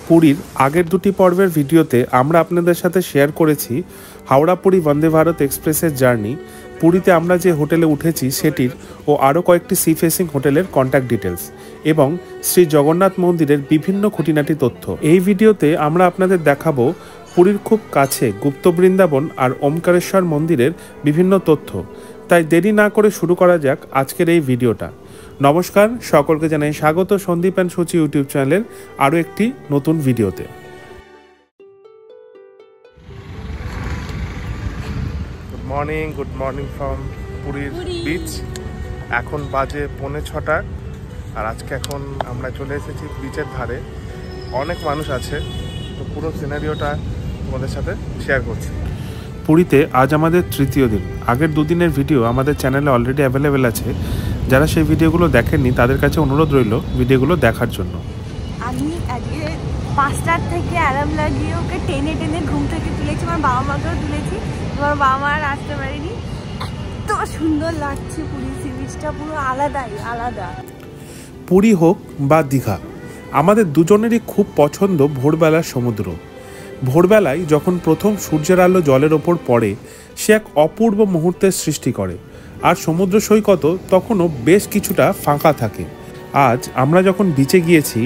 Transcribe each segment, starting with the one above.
পুরীর আগের দুটি পর্বের ভিডিওতে আমরা আপনাদের সাথে শেয়ার করেছি হাওড়া পুরী বন্দে ভারত এক্সপ্রেসের জার্নি। পুরীতে আমরা যে হোটেলে উঠেছি সেটির ও আরও কয়েকটি সি ফেসিং হোটেলের কন্ট্যাক্ট ডিটেলস এবং শ্রী জগন্নাথ মন্দিরের বিভিন্ন খুঁটিনাটি তথ্য। এই ভিডিওতে আমরা আপনাদের দেখাবো পুরীর খুব কাছে গুপ্ত বৃন্দাবন আর ওমকারেশ্বর মন্দিরের বিভিন্ন তথ্য। তাই দেরি না করে শুরু করা যাক আজকের এই ভিডিওটা। নমস্কার, সকলকে জানাই স্বাগত সন্দীপ অ্যান্ড সচি ইউটিউব চ্যানেলের আরও একটি নতুন ভিডিওতে। গুড মর্নিং ফ্রম পুরীর বিচ। এখন বাজে 5:45 আর আজকে এখন আমরা চলে এসেছি বিচের ধারে। অনেক মানুষ আছে, তো পুরো সিনারিওটা তোমাদের সাথে শেয়ার করছি। পুরীতে আজ আমাদের তৃতীয় দিন। আগের দুদিনের ভিডিও আমাদের চ্যানেলে অলরেডি অ্যাভেলেবেল আছে। যারা সেই ভিডিওগুলো দেখেননি তাদের কাছে অনুরোধ রইল ভিডিওগুলো দেখার জন্য। আমি আজকে 5টার থেকে অ্যালার্ম লাগিয়ে ওকে টেনে টেনে ঘুম থেকে তুলেছি। আমার বাবা মাকেও তুলেছি, আমার বাবা মা আর আসতে পারিনি। এত সুন্দর লাগছে পুরী সি বিচটা, পুরো আলাদা। পুরী হোক বা দীঘা, আমাদের দুজনেরই খুব পছন্দ ভোরবেলার সমুদ্র। ভোরবেলায় যখন প্রথম সূর্যের আলো জলের ওপর পড়ে, সে এক অপূর্ব মুহূর্তের সৃষ্টি করে। আর সমুদ্র সৈকতও তখনও বেশ কিছুটা ফাঁকা থাকে। আজ আমরা যখন বিচে গিয়েছি,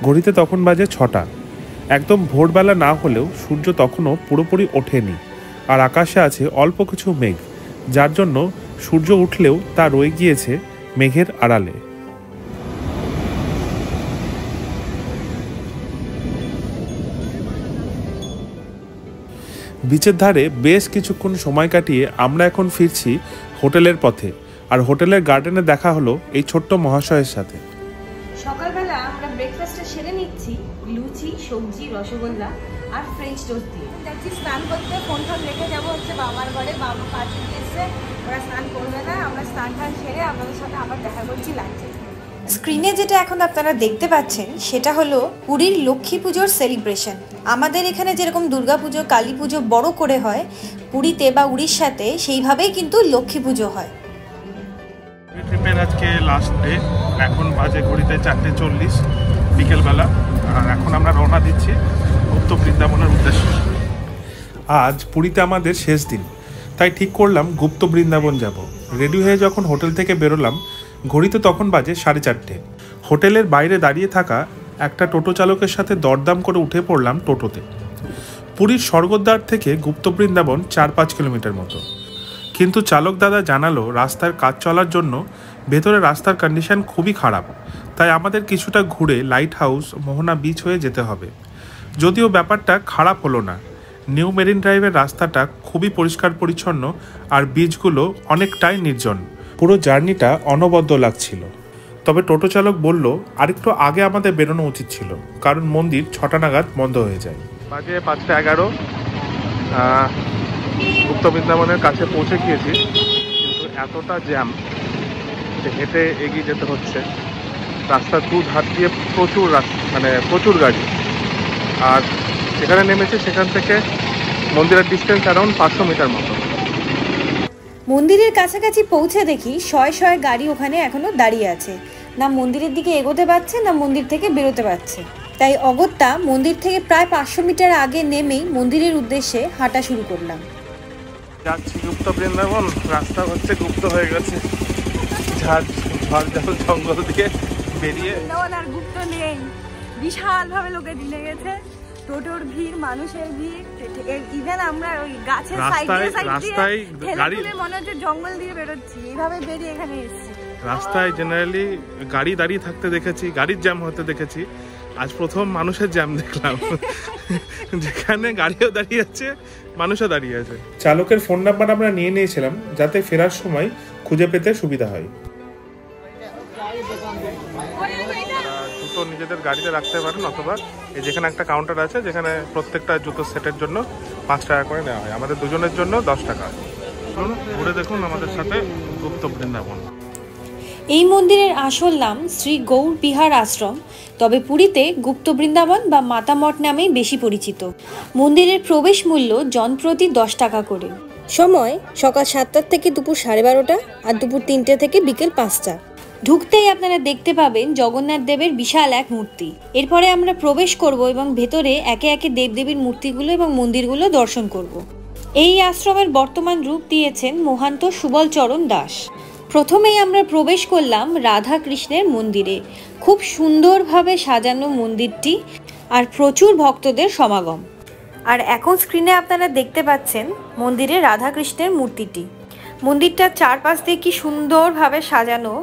ঘড়িতে তখন বাজে 6টা। একদম ভোরবেলা না হলেও সূর্য তখনও পুরোপুরি ওঠেনি, আর আকাশে আছে অল্প কিছু মেঘ, যার জন্য সূর্য উঠলেও তা রয়ে গিয়েছে মেঘের আড়ালে। বিচের ধারে বেশ কিছুক্ষণ সময় কাটিয়ে আমরা এখন ফিরছি হোটেলের পথে। আর হোটেলের গার্ডেনে দেখা হলো এই ছোট্ট মহাশয়ের সাথে। সকালবেলা আমরা ব্রেকফাস্টটা সেরে নিচ্ছি, লুচি, সবজি, রসগোল্লা আর ফ্রেঞ্চ টোস্ট দিয়ে। যাচ্ছি স্নান করতে, ফোন রেখে যাবো হচ্ছে বাবার ঘরে। বাবা কাছে গিয়েছে, ওরা স্নান করবে না। আমরা স্নান সেরে আপনাদের সাথে আবার দেখা করছি লাঞ্চে। স্ক্রিনে যেটা এখন আপনারা দেখতে পাচ্ছেন সেটা হলো পুরীর লক্ষ্মী পুজোর সেলিব্রেশন। আমাদের এখানে যেরকম দুর্গা পুজো, কালী পুজো বড় করে হয়, পুরীতে বা উড়িষ্যাতে সেইভাবেই কিন্তু লক্ষ্মী পুজো হয়। ট্রিপের আজকে লাস্ট ডে। এখন বাজে ঘড়িতে 4:40 বিকেলবেলা। আর এখন আমরা রওনা দিচ্ছি গুপ্ত বৃন্দাবনের উদ্দেশ্যে। আজ পুরীতে আমাদের শেষ দিন, তাই ঠিক করলাম গুপ্ত বৃন্দাবন যাব। রেডি হয়ে যখন হোটেল থেকে বেরোলাম, ঘড়িতে তখন বাজে 4:30। হোটেলের বাইরে দাঁড়িয়ে থাকা একটা টোটো চালকের সাথে দরদাম করে উঠে পড়লাম টোটোতে। পুরীর স্বর্গদ্বার থেকে গুপ্ত বৃন্দাবন 4-5 কিলোমিটার মতো। কিন্তু চালক দাদা জানালো রাস্তার কাজ চলার জন্য ভেতরে রাস্তার কন্ডিশন খুবই খারাপ, তাই আমাদের কিছুটা ঘুরে লাইট হাউস, মোহনা বিচ হয়ে যেতে হবে। যদিও ব্যাপারটা খারাপ হলো না। নিউ মেরিন ড্রাইভের রাস্তাটা খুবই পরিষ্কার পরিচ্ছন্ন আর বিচগুলো অনেকটাই নির্জন। পুরো জার্নিটা অনবদ্য লাগছিল। তবে টোটো চালক বলল আরেকটু আগে আমাদের বেরোনো উচিত ছিল, কারণ মন্দির 6টা নাগাদ বন্ধ হয়ে যায়। বাজে 5:11। গুপ্ত বৃন্দাবনের কাছে পৌঁছে গিয়েছি, কিন্তু এতটা জ্যাম যে হেঁটে এগিয়ে যেতে হচ্ছে। রাস্তার দুধার দিয়ে প্রচুর গাড়ি। আর যেখানে নেমেছি সেখান থেকে মন্দিরের ডিস্টেন্স অ্যারাউন্ড 500 মিটার মতো। মন্দিরের কাছাকাছি পৌঁছে দেখি শয়ে গাড়ি ওখানে এখনো দাঁড়িয়ে আছে। না মন্দিরের দিকে এগোতে পারছে, না মন্দির থেকে বেরোতে পারছে। তাই অগত্যা মন্দির থেকে প্রায় 500 মিটার আগে নেমেই মন্দিরের উদ্দেশ্যে হাঁটা শুরু করলাম। যাচ্ছি গুপ্ত বৃন্দাবন। রাস্তা হচ্ছে গুপ্ত হয়ে গেছে, ঝাড় জঙ্গল দিয়ে বেরিয়ে। আর গুপ্ত নেই, বিশাল ভাবে লোকে দিলে গেছে। টোটোর ভিড়, মানুষের ভিড়। ইভেন আমরা ওই গাছের সাইড দিয়ে গাড়ি মনে হচ্ছে জঙ্গল দিয়ে বেরোচ্ছি, এইভাবে বেরিয়ে এখানে এসেছি। রাস্তায় জেনারেলি গাড়ি দাঁড়িয়ে থাকতে দেখেছি, গাড়ির জ্যাম হতে দেখেছি। আজ প্রথম মানুষের জ্যাম দেখলাম, যেখানে গাড়িও দাঁড়িয়ে আছে, মানুষও দাঁড়িয়ে আছে। চালকের ফোন নাম্বার আমরা নিয়ে নিয়েছিলাম, যাতে ফেরার সময় খুঁজে পেতে সুবিধা হয়। জুতো নিজেদের গাড়িতে রাখতে পারেন, অথবা এই যেখানে একটা কাউন্টার আছে, যেখানে প্রত্যেকটা জুতো সেটের জন্য 5 টাকা করে নেওয়া হয়। আমাদের দুজনের জন্য 10 টাকা। ঘুরে দেখুন আমাদের সাথে গুপ্ত বৃন্দাবন। এই মন্দিরের আসল নাম শ্রী গৌর বিহার আশ্রম, তবে পুরীতে গুপ্ত বৃন্দাবন বা মাতামঠ নামেই বেশি পরিচিত। মন্দিরের প্রবেশ মূল্য জনপ্রতি 10 টাকা করে। সময় সকাল 7টা থেকে দুপুর 12:30 আর দুপুর 3টে থেকে বিকেল 5টা। ঢুকতেই আপনারা দেখতে পাবেন জগন্নাথ দেবের বিশাল এক মূর্তি। এরপরে আমরা প্রবেশ করব এবং ভেতরে একে একে দেবদেবীর মূর্তিগুলো এবং মন্দিরগুলো দর্শন করব। এই আশ্রমের বর্তমান রূপ দিয়েছেন মহান্ত সুবলচরণ দাস। প্রথমেই আমরা প্রবেশ করলাম রাধা কৃষ্ণের মন্দিরে। খুব সুন্দরভাবে সাজানো মন্দিরটি আর প্রচুর ভক্তদের সমাগম। আর এখন স্ক্রিনে আপনারা দেখতে পাচ্ছেন মন্দিরে রাধা কৃষ্ণের মূর্তিটি। মন্দিরটার চারপাশ দিয়ে কি সুন্দরভাবে সাজানো,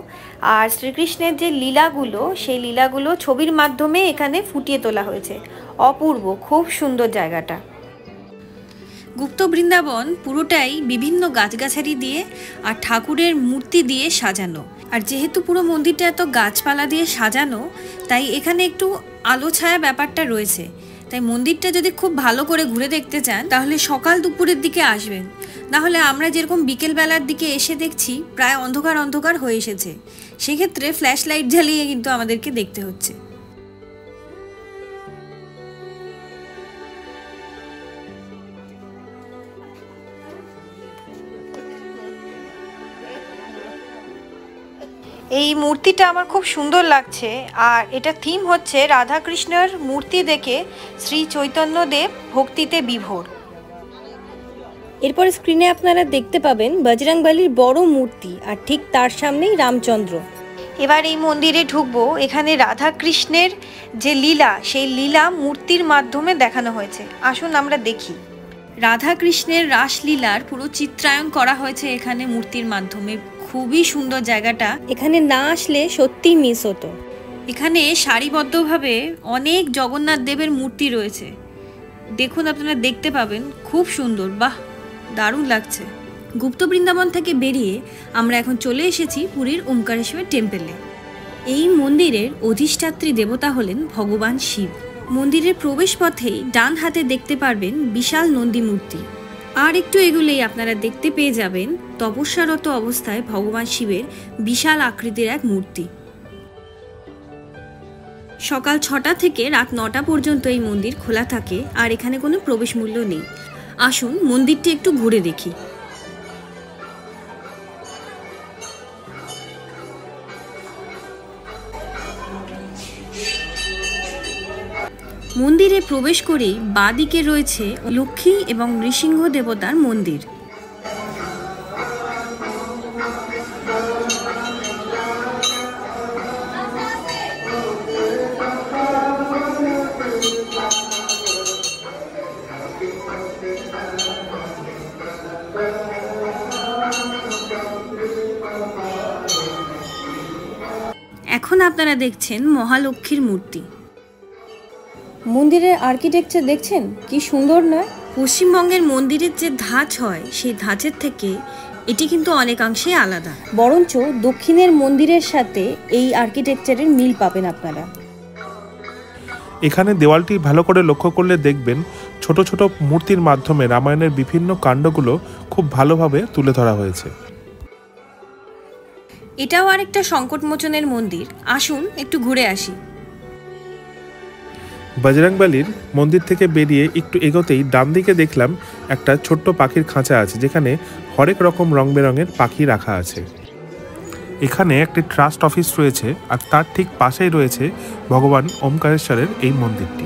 আর শ্রীকৃষ্ণের যে লীলাগুলো সেই লীলাগুলো ছবির মাধ্যমে এখানে ফুটিয়ে তোলা হয়েছে। অপূর্ব, খুব সুন্দর জায়গাটা। গুপ্ত বৃন্দাবন পুরোটাই বিভিন্ন গাছগাছালি দিয়ে আর ঠাকুরের মূর্তি দিয়ে সাজানো। আর যেহেতু পুরো মন্দিরটা এত গাছপালা দিয়ে সাজানো, তাই এখানে একটু আলো ছায়া ব্যাপারটা রয়েছে। তাই মন্দিরটা যদি খুব ভালো করে ঘুরে দেখতে চান তাহলে সকাল দুপুরের দিকে আসবেন, না হলে আমরা যেরকম বিকেলবেলার দিকে এসে দেখছি প্রায় অন্ধকার অন্ধকার হয়ে এসেছে, সেক্ষেত্রে ফ্ল্যাশ লাইট জ্বালিয়ে কিন্তু আমাদেরকে দেখতে হচ্ছে। এই মূর্তিটা আমার খুব সুন্দর লাগছে, আর এটা থিম হচ্ছে রাধা কৃষ্ণের মূর্তি দেখে শ্রী চৈতন্যদেব ভক্তিতে বিভোর। এরপর স্ক্রিনে আপনারা দেখতে পাবেন বজরংবলীর বড় মূর্তি, আর ঠিক তার সামনেই রামচন্দ্র। এবার এই মন্দিরে ঢুকবো। এখানে রাধা কৃষ্ণের যে লীলা, সেই লীলা মূর্তির মাধ্যমে দেখানো হয়েছে। আসুন আমরা দেখি। রাধা কৃষ্ণের রাসলীলার পুরো চিত্রায়ন করা হয়েছে এখানে মূর্তির মাধ্যমে। খুবই সুন্দর জায়গাটা, এখানে না আসলে সত্যি মিস হতো। এখানে সারিবদ্ধভাবে অনেক জগন্নাথ দেবের মূর্তি রয়েছে, দেখুন আপনারা দেখতে পাবেন, খুব সুন্দর। বাহ, দারুণ লাগছে। গুপ্ত বৃন্দাবন থেকে বেরিয়ে আমরা এখন চলে এসেছি পুরীর ওমকারেশ্বর টেম্পলে। এই মন্দিরের অধিষ্ঠাত্রী দেবতা হলেন ভগবান শিব। মন্দিরের প্রবেশ পথেই ডান হাতে দেখতে পারবেন বিশাল নন্দী মূর্তি, আর একটু এগুলেই আপনারা দেখতে পেয়ে যাবেন তপস্যারত অবস্থায় ভগবান শিবের বিশাল আকৃতির এক মূর্তি। সকাল 6টা থেকে রাত 9টা পর্যন্ত এই মন্দির খোলা থাকে, আর এখানে কোনো প্রবেশ মূল্য নেই। আসুন মন্দিরটি একটু ঘুরে দেখি। মন্দিরে প্রবেশ করেই বাঁদিকে রয়েছে লক্ষ্মী এবং নৃসিংহ দেবতার মন্দির। এখন আপনারা দেখছেন মহালক্ষ্মীর মূর্তি। মন্দিরের আর্কিটেকচার দেখছেন কি সুন্দর নয়? পশ্চিমবঙ্গের মন্দিরের যে ধাঁচ হয় সেই ধাঁচের থেকে এটি কিন্তু অনেকাংশে আলাদা, বরঞ্চ দক্ষিণের মন্দিরের সাথে এই আর্কিটেকচারের মিল পাবেন আপনারা। এখানে দেওয়ালটি ভালো করে লক্ষ্য করলে দেখবেন ছোট ছোট মূর্তির মাধ্যমে রামায়ণের বিভিন্ন কাণ্ডগুলো খুব ভালোভাবে তুলে ধরা হয়েছে। এটাও আরেকটা সংকটমোচনের মন্দির। আসুন একটু ঘুরে আসি। বজরংবলীর মন্দির থেকে বেরিয়ে একটু এগোতেই ডান দিকে দেখলাম একটা ছোট্ট পাখির খাঁচা আছে, যেখানে হরেক রকম রং বেরঙের পাখি রাখা আছে। এখানে একটি ট্রাস্ট অফিস রয়েছে, আর তার ঠিক পাশেই রয়েছে ভগবান ওমকারেশ্বরের এই মন্দিরটি।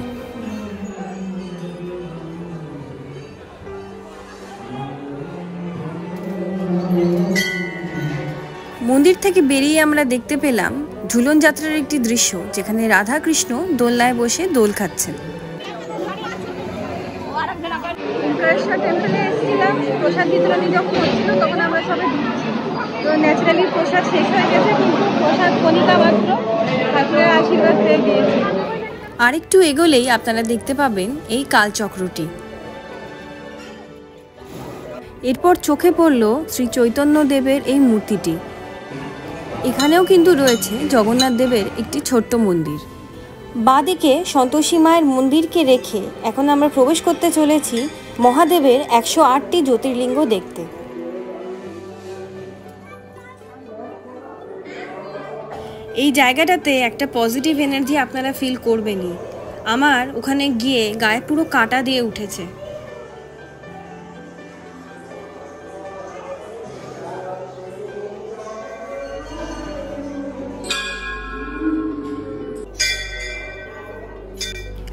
মন্দির থেকে বেরিয়ে আমরা দেখতে পেলাম ঝুলন যাত্রার একটি দৃশ্য, যেখানে রাধা কৃষ্ণ দোলনায় বসে দোল খাচ্ছেন। ওমকারেশ্বর টেম্পলে এসেছিলাম, প্রসাদ বিতরণী যখন হচ্ছিল তখন আমরা সবাই ঢুকছি। তো ন্যাচারালি প্রসাদ শেষ হয়ে গেছে, কিন্তু প্রসাদ কণিকা মাত্র ঠাকুরের আশীর্বাদ পেয়ে দিয়েছি। আরেকটু এগোলেই আপনারা দেখতে পাবেন এই কালচক্রটি। এরপর চোখে পড়ল শ্রী চৈতন্য দেবের এই মূর্তিটি। এখানেও কিন্তু রয়েছে জগন্নাথ দেবের একটি ছোট্ট মন্দির। বাঁদিকে সন্তোষী মায়ের মন্দিরকে রেখে এখন আমরা প্রবেশ করতে চলেছি মহাদেবের 108টি জ্যোতির্লিঙ্গ দেখতে। এই জায়গাটাতে একটা পজিটিভ এনার্জি আপনারা ফিল করবেনই। আমার ওখানে গিয়ে গায়ে পুরো কাঁটা দিয়ে উঠেছে।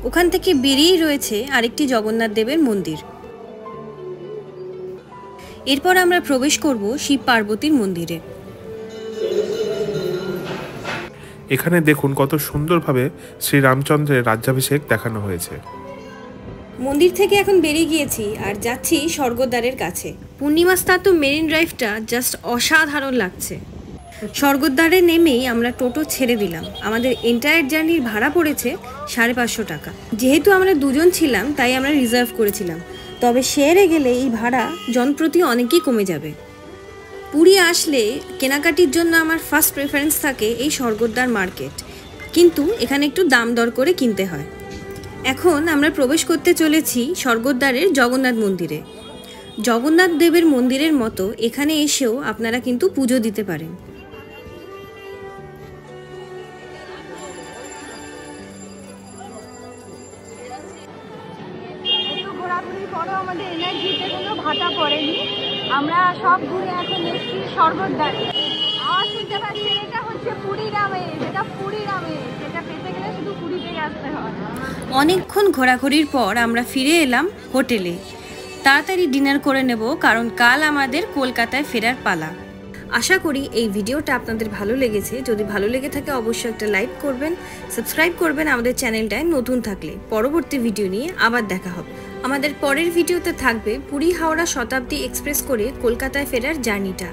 ওখান থেকে বেরিয়েই রয়েছে আরেকটি জগন্নাথ দেবের মন্দির। এরপর আমরা প্রবেশ করব শিব পার্বতীর মন্দিরে। এখানে দেখুন কত সুন্দরভাবে শ্রী রামচন্দ্রের রাজ্যাভিষেক দেখানো হয়েছে। মন্দির থেকে এখন বেরিয়ে গিয়েছি আর যাচ্ছি স্বর্গদ্বারের কাছে। পূর্ণিমা স্নাত মেরিন ড্রাইভটা জাস্ট অসাধারণ লাগছে। স্বর্গদ্বারে নেমেই আমরা টোটো ছেড়ে দিলাম। আমাদের এন্টায়ার জার্নির ভাড়া পড়েছে 550 টাকা। যেহেতু আমরা দুজন ছিলাম তাই আমরা রিজার্ভ করেছিলাম, তবে শেয়ারে গেলে এই ভাড়া জনপ্রতি অনেকই কমে যাবে। পুরী আসলে কেনাকাটির জন্য আমার ফার্স্ট প্রেফারেন্স থাকে এই স্বর্গদ্বার মার্কেট, কিন্তু এখানে একটু দাম দর করে কিনতে হয়। এখন আমরা প্রবেশ করতে চলেছি স্বর্গদ্বারের জগন্নাথ মন্দিরে। জগন্নাথ দেবের মন্দিরের মতো এখানে এসেও আপনারা কিন্তু পুজো দিতে পারেন। ঘোরাঘুরির পরও আমাদের এনার্জিতে কোনো ভাটা পড়েনি। আমরা সব ঘুরে এখন এসেছি স্বর্গদ্বারে। আওয়াজ শুনতে পাচ্ছি, এটা হচ্ছে পুরীর আমেজ, যেটা পুরীর আমেজ, যেটা পেতে গেলে শুধু পুরী থেকে আসতে হয়। অনেকক্ষণ ঘোরাঘুরির পর আমরা ফিরে এলাম হোটেলে। তাড়াতাড়ি ডিনার করে নেব, কারণ কাল আমাদের কলকাতায় ফেরার পালা। আশা করি এই ভিডিওটা আপনাদের ভালো লেগেছে। যদি ভালো লেগে থাকে অবশ্যই একটা লাইক করবেন, সাবস্ক্রাইব করবেন আমাদের চ্যানেলটায় নতুন থাকলে। পরবর্তী ভিডিও নিয়ে আবার দেখা হবে। আমাদের পরের ভিডিওতে থাকবে পুরী হাওড়া শতাব্দী এক্সপ্রেস করে কলকাতায় ফেরার জার্নিটা।